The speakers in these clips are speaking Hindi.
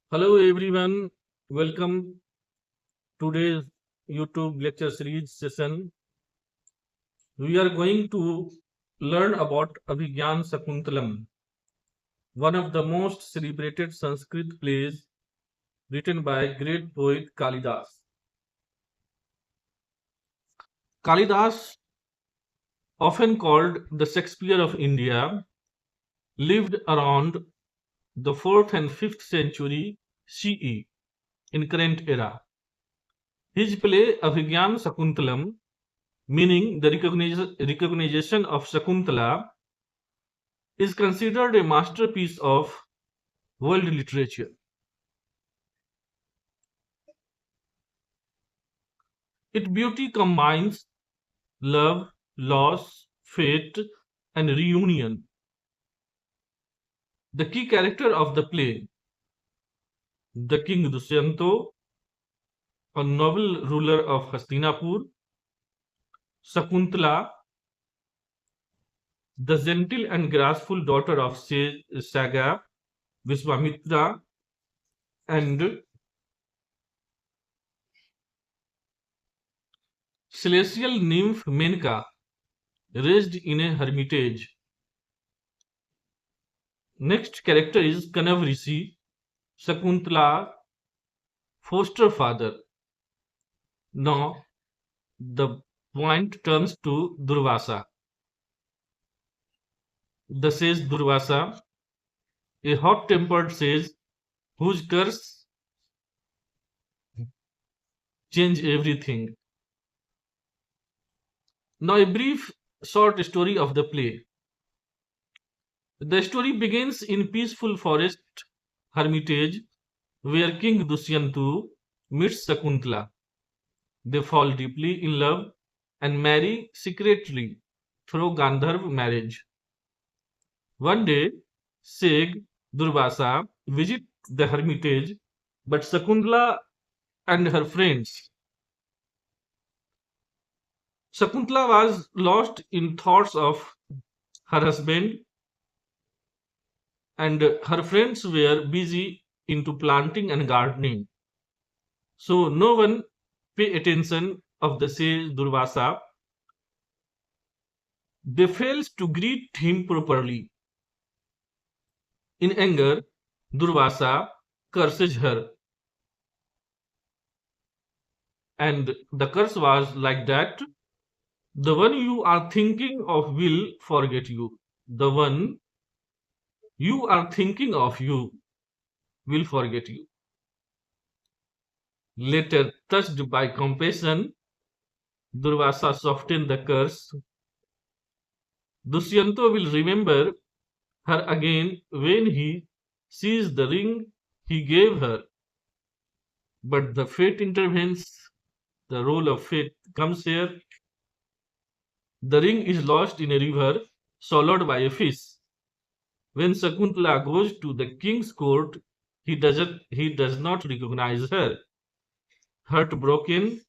Hello everyone, welcome today's YouTube lecture series session. We are going to learn about Abhigyan Sakuntalam, one of the most celebrated Sanskrit plays written by great poet Kalidas. Kalidas, often called the Shakespeare of India, lived around the 4th and 5th century CE in current era. His play Abhigyan Sakuntalam, meaning the recognition of Shakuntala, is considered a masterpiece of world literature. Its beauty combines love, loss, fate, and reunion. The key character of the play, the king Dusyanto, a noble ruler of Hastinapur, Shakuntala, the gentle and graceful daughter of sage Saga, Vishwamitra, and celestial nymph Menka, raised in a hermitage. Next character is Kanav Rishi, Shakuntala foster father. Now the point turns to Durvasa. The sage Durvasa, a hot-tempered sage whose curse change everything. Now a brief short story of the play. The story begins in peaceful forest hermitage where King Dusyantu meets Shakuntala. They fall deeply in love and marry secretly through Gandharv marriage. One day, Seg Durvasa visit the hermitage, but Shakuntala and her friends. Shakuntala was lost in thoughts of her husband, and her friends were busy into planting and gardening. So no one pay attention of the sage Durvasa. They fails to greet him properly. In anger, Durvasa curses her, and the curse was like that: the one you are thinking of will forget you. The one you are thinking of you will forget you. Later, touched by compassion, Durvasa softened the curse. Dusyanto will remember her again when he sees the ring he gave her. But the fate intervenes. The role of fate comes here. The ring is lost in a river swallowed by a fish. When Shakuntala goes to the king's court, he does not recognize her. Heartbroken,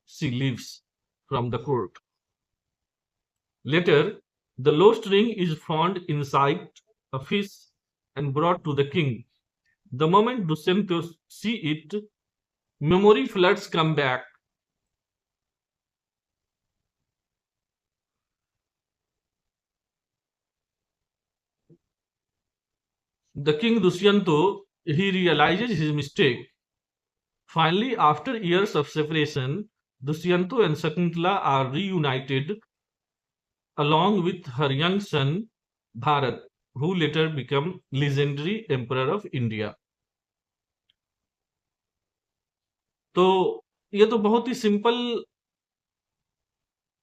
she leaves from the court. Later, the lost ring is found inside a fish and brought to the king. The moment Dushyanto see it, memory floods come back. The king Dushyanto, he realizes his mistake. Finally, after years of separation, Dushyanto and Shakuntala are reunited along with her young son Bharat, who later became legendary emperor of India. तो ये तो बहुत ही सिंपल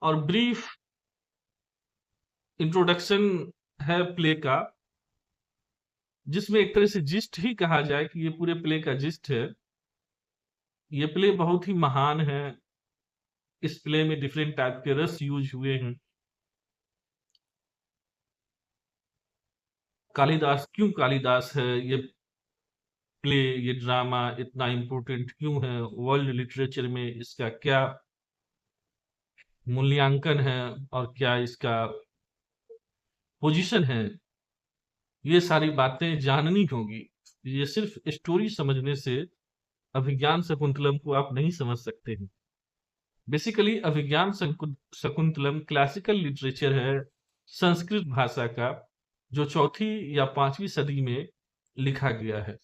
और ब्रीफ इंट्रोडक्शन है प्ले का, जिसमें एक तरह से जिस्ट ही कहा जाए कि ये पूरे प्ले का जिस्ट है। ये प्ले बहुत ही महान है। इस प्ले में डिफरेंट टाइप के रस यूज हुए हैं। कालिदास क्यों कालिदास है, ये प्ले, ये ड्रामा इतना इम्पोर्टेंट क्यों है, वर्ल्ड लिटरेचर में इसका क्या मूल्यांकन है और क्या इसका पोजीशन है, ये सारी बातें जाननी होगी। ये सिर्फ स्टोरी समझने से अभिज्ञान शकुंतलम को आप नहीं समझ सकते हैं। बेसिकली अभिज्ञान शकुंतलम क्लासिकल लिटरेचर है संस्कृत भाषा का, जो चौथी या पांचवी सदी में लिखा गया है।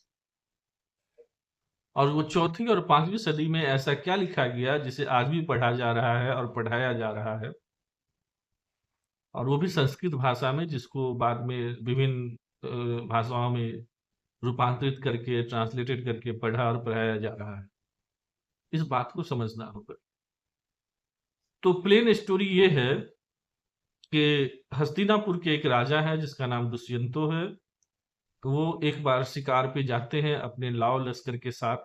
और वो चौथी और पांचवी सदी में ऐसा क्या लिखा गया जिसे आज भी पढ़ा जा रहा है और पढ़ाया जा रहा है, और वो भी संस्कृत भाषा में, जिसको बाद में विभिन्न भाषाओं में रूपांतरित करके ट्रांसलेटेड करके पढ़ा और पढ़ाया जा रहा है। इस बात को समझना होगा। तो प्लेन स्टोरी ये है कि हस्तिनापुर के एक राजा है जिसका नाम दुष्यंतो है। तो वो एक बार शिकार पे जाते हैं अपने लाव लश्कर के साथ,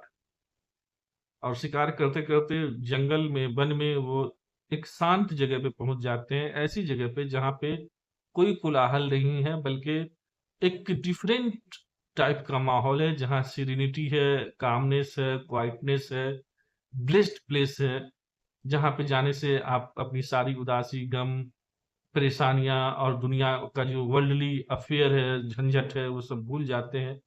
और शिकार करते करते जंगल में, वन में वो एक शांत जगह पे पहुंच जाते हैं, ऐसी जगह पे जहाँ पे कोई कोलाहल नहीं है, बल्कि एक डिफरेंट टाइप का माहौल है, जहाँ सीरेनिटी है, कामनेस है, क्वाइटनेस है, ब्लेस्ड प्लेस है, जहाँ पे जाने से आप अपनी सारी उदासी, गम, परेशानियां और दुनिया का जो वर्ल्डली अफेयर है, झंझट है, वो सब भूल जाते हैं।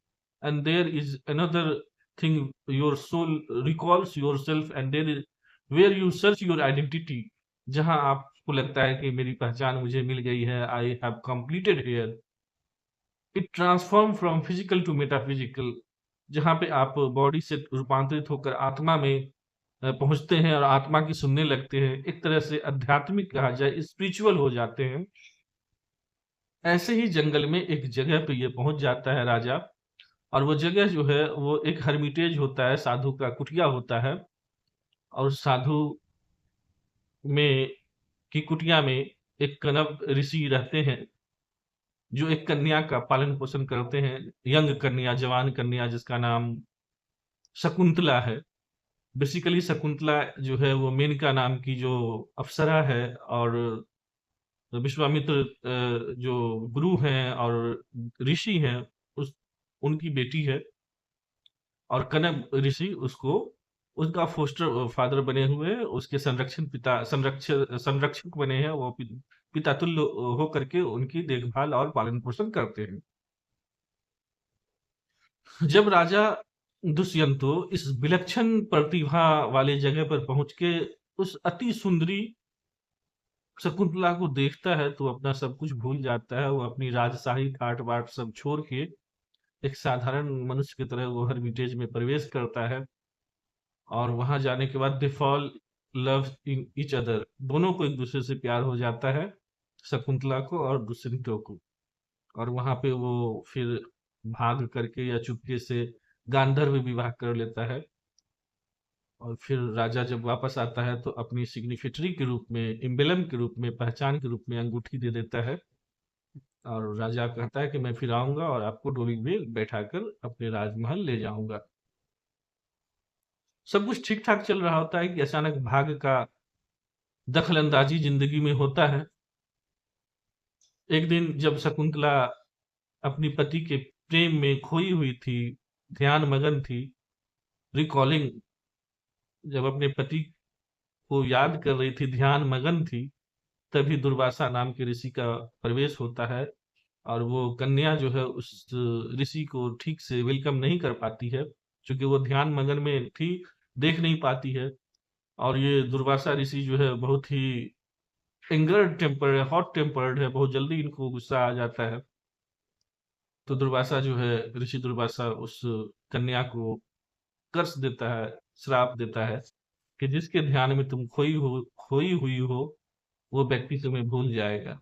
And there is another thing, your soul recalls your self, and there is where you search your identity, जहां आपको लगता है कि मेरी पहचान मुझे मिल गई है, I have completed here. It transform from physical to metaphysical, जहाँ पे आप बॉडी से रूपांतरित होकर आत्मा में पहुंचते हैं और आत्मा की सुनने लगते हैं, एक तरह से आध्यात्मिक कहा जाए, स्पिरिचुअल हो जाते हैं। ऐसे ही जंगल में एक जगह पे ये पहुंच जाता है राजा, और वो जगह जो है वो एक हर्मिटेज होता है, साधु का कुटिया होता है। और साधु में की कुटिया में एक कनव ऋषि रहते हैं, जो एक कन्या का पालन पोषण करते हैं, यंग कन्या, जवान कन्या, जिसका नाम शकुंतला है। बेसिकली शकुंतला जो है वो मेनका नाम की जो अप्सरा है, और विश्वामित्र जो गुरु हैं और ऋषि हैं, उस उनकी बेटी है। और कनक ऋषि उसको उसका फोस्टर फादर बने हुए हैं, उसके संरक्षक बने हैं, वो पिता तुल्य होकर के उनकी देखभाल और पालन पोषण करते हैं। जब राजा दुष्यंतो इस विलक्षण प्रतिभा वाले जगह पर पहुंच के उस अति सुंदरी शकुंतला को देखता है, तो अपना सब कुछ भूल जाता है। वो अपनी राजशाही ठाट बाट सब छोड़ के एक साधारण मनुष्य की तरह वो हर्मिटेज में प्रवेश करता है। और वहां जाने के बाद they fall love in each other, दोनों को एक दूसरे से प्यार हो जाता है, शकुंतला को और दुष्यंतो को। और वहां पे वो फिर भाग करके या चुपके से गांधर्व विवाह कर लेता है। और फिर राजा जब वापस आता है तो अपनी सिग्निफिटरी के रूप में, इम्बेलम के रूप में, पहचान के रूप में अंगूठी दे देता है। और राजा कहता है कि मैं फिर आऊंगा और आपको डोली में बैठाकर अपने राजमहल ले जाऊंगा। सब कुछ ठीक ठाक चल रहा होता है कि अचानक भाग्य का दखल अंदाजी जिंदगी में होता है। एक दिन जब शकुंतला अपनी पति के प्रेम में खोई हुई थी, ध्यान मगन थी, रिकॉलिंग, जब अपने पति को याद कर रही थी, ध्यान मगन थी, तभी दुर्वासा नाम के ऋषि का प्रवेश होता है। और वो कन्या जो है उस ऋषि को ठीक से वेलकम नहीं कर पाती है, क्योंकि वो ध्यान मगन में थी, देख नहीं पाती है। और ये दुर्वासा ऋषि जो है बहुत ही एंगर्ड टेम्पर है, हॉट टेम्पर्ड है, बहुत जल्दी इनको गुस्सा आ जाता है। तो दुर्वासा जो है, ऋषि दुर्वासा उस कन्या को कर्स देता है, श्राप देता है कि जिसके ध्यान में तुम खोई हुई हो, वो व्यक्ति तुम्हें भूल जाएगा।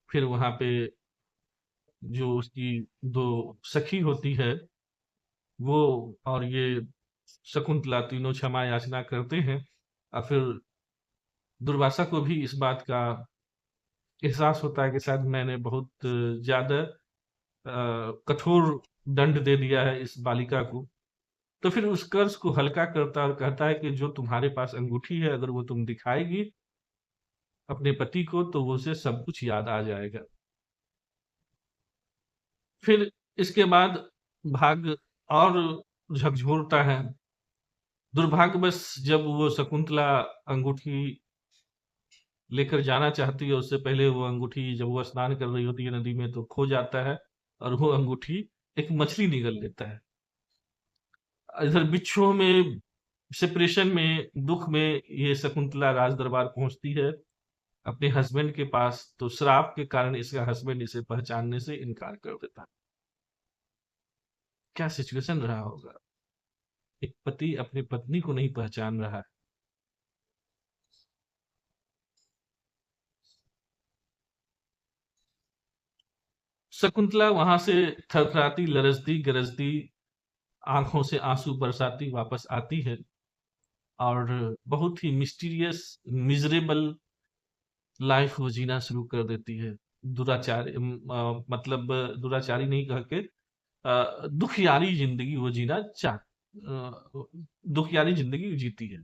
फिर वहां पे जो उसकी दो सखी होती है, वो और ये शकुंतला तीनों क्षमा याचना करते हैं। और फिर दुर्वासा को भी इस बात का एहसास होता है कि शायद मैंने बहुत ज्यादा कठोर दंड दे दिया है इस बालिका को। तो फिर उस कर्ज को हल्का करता है और कहता है कि जो तुम्हारे पास अंगूठी है, अगर वो तुम दिखाएगी अपने पति को, तो वो उसे सब कुछ याद आ जाएगा। फिर इसके बाद भाग्य और झकझोरता है। दुर्भाग्यवश जब वो शकुंतला अंगूठी लेकर जाना चाहती है, उससे पहले वो अंगूठी, जब वो स्नान कर रही होती है नदी में, तो खो जाता है और वो अंगूठी एक मछली निगल लेता है। इधर बिच्छुओं में, सेपरेशन में, दुख में ये शकुंतला राज दरबार पहुंचती है अपने हस्बैंड के पास, तो श्राप के कारण इसका हस्बैंड इसे पहचानने से इनकार कर देता है। क्या सिचुएशन रहा होगा, एक पति अपनी पत्नी को नहीं पहचान रहा है। शकुंतला वहां से थरथराती, लरजती गरजती, आंखों से आंसू बरसाती वापस आती है और बहुत ही मिस्टीरियस, मिजरेबल लाइफ वो जीना शुरू कर देती है। दुराचारी, मतलब दुराचारी नहीं कह के दुखियारी जिंदगी वो जीना दुखियारी जिंदगी जीती है।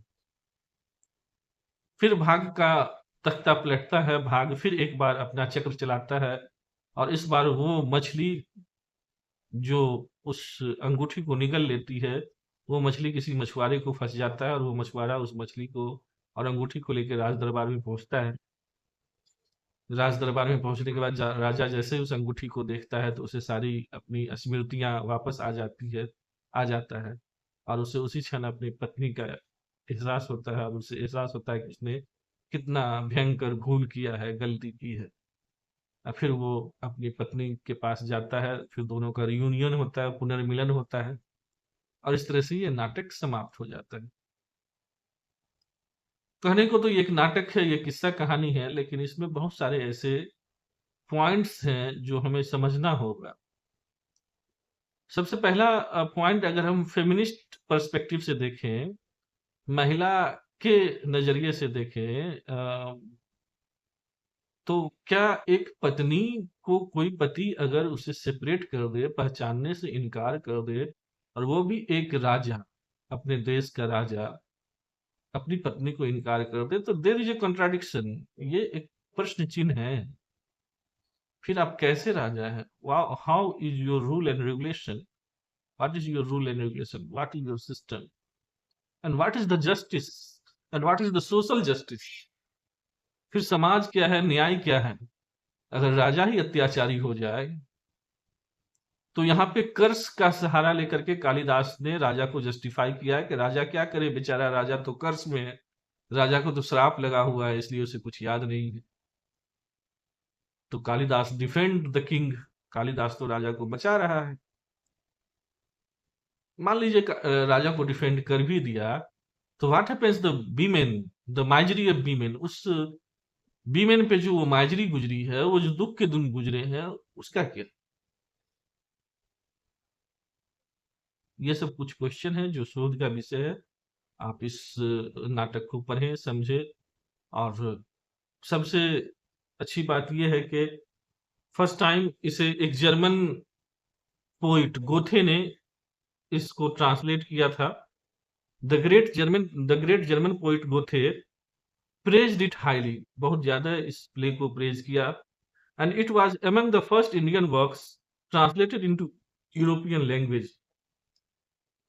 फिर भाग का तख्ता पलटता है, भाग फिर एक बार अपना चक्र चलाता है और इस बार वो मछली जो उस अंगूठी को निगल लेती है, वो मछली किसी मछुआरे को फंस जाता है और वो मछुआरा उस मछली को और अंगूठी को लेकर राज दरबार में पहुंचता है। राज दरबार में पहुंचने के बाद राजा जैसे ही उस अंगूठी को देखता है तो उसे सारी अपनी स्मृतियां वापस आ जाती है, आ जाता है और उसे उसी क्षण अपनी पत्नी का एहसास होता है और उसे एहसास होता है कि उसने कितना भयंकर भूल किया है, गलती की है। फिर वो अपनी पत्नी के पास जाता है, फिर दोनों का रियूनियन होता है, पुनर्मिलन होता है और इस तरह से ये नाटक समाप्त हो जाता है। कहने को तो ये एक नाटक है, ये किस्सा कहानी है, लेकिन इसमें बहुत सारे ऐसे पॉइंट्स हैं जो हमें समझना होगा। सबसे पहला पॉइंट, अगर हम फेमिनिस्ट पर्सपेक्टिव से देखें, महिला के नजरिए से देखें, तो क्या एक पत्नी को कोई पति अगर उसे सेपरेट कर दे, पहचानने से इनकार कर दे, और वो भी एक राजा, अपने देश का राजा, अपनी पत्नी को इनकार कर दे, तो देयर इज ए कॉन्ट्राडिक्शन, ये एक प्रश्न चिन्ह है। फिर आप कैसे राजा हैं? How is your rule and regulation? What is your rule and regulation? What is your system? And what is the justice? And what is the social justice? फिर समाज क्या है, न्याय क्या है? अगर राजा ही अत्याचारी हो जाए, तो यहाँ पे कर्स का सहारा लेकर के कालिदास ने राजा को जस्टिफाई किया है कि राजा क्या करे, बेचारा राजा तो कर्स में है, राजा को तो श्राप लगा हुआ है, इसलिए उसे कुछ याद नहीं है। तो Kalidas defend the king, Kalidas तो राजा को बचा रहा है। मान लीजिए राजा को डिफेंड कर भी दिया, तो what happens the women, the misery of women, उस वीमेन पे जो वो माइजरी गुजरी है, वो जो दुख के दिन गुजरे हैं, उसका क्या? ये सब कुछ क्वेश्चन है जो शोध का विषय है। आप इस नाटक को पढ़ें, समझें, और सबसे अच्छी बात यह है कि फर्स्ट टाइम इसे एक जर्मन पोइट गोथे ने इसको ट्रांसलेट किया था। The great German poet Goethe praised it highly, बहुत ज्यादा इस प्ले को प्रेज किया, and it was among the first Indian works translated into European language.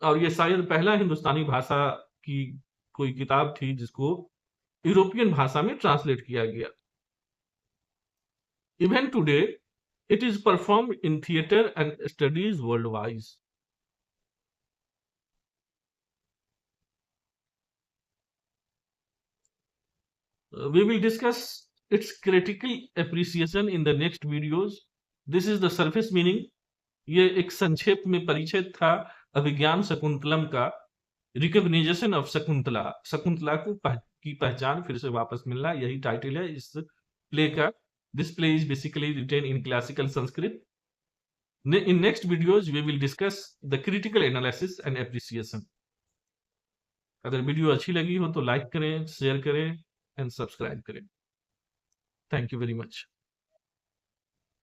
और ये शायद पहला हिंदुस्तानी भाषा की कोई किताब थी जिसको यूरोपियन भाषा में ट्रांसलेट किया गया। Even today it is performed in theatre and studies world wide. We will discuss its critical appreciation in the next videos. This is the surface meaning. ये एक संक्षेप में परिचय था अभिज्ञान शकुंतलम का, रिकॉग्निशन ऑफ शकुंतला, शकुंतला को की पहचान, फिर से वापस मिलना, यही टाइटल है इस प्ले का। This play is basically written in classical Sanskrit. In next videos we will discuss the critical analysis and appreciation. अगर वीडियो अच्छी लगी हो तो लाइक करें, शेयर करें एंड सब्सक्राइब करें। Thank you very much.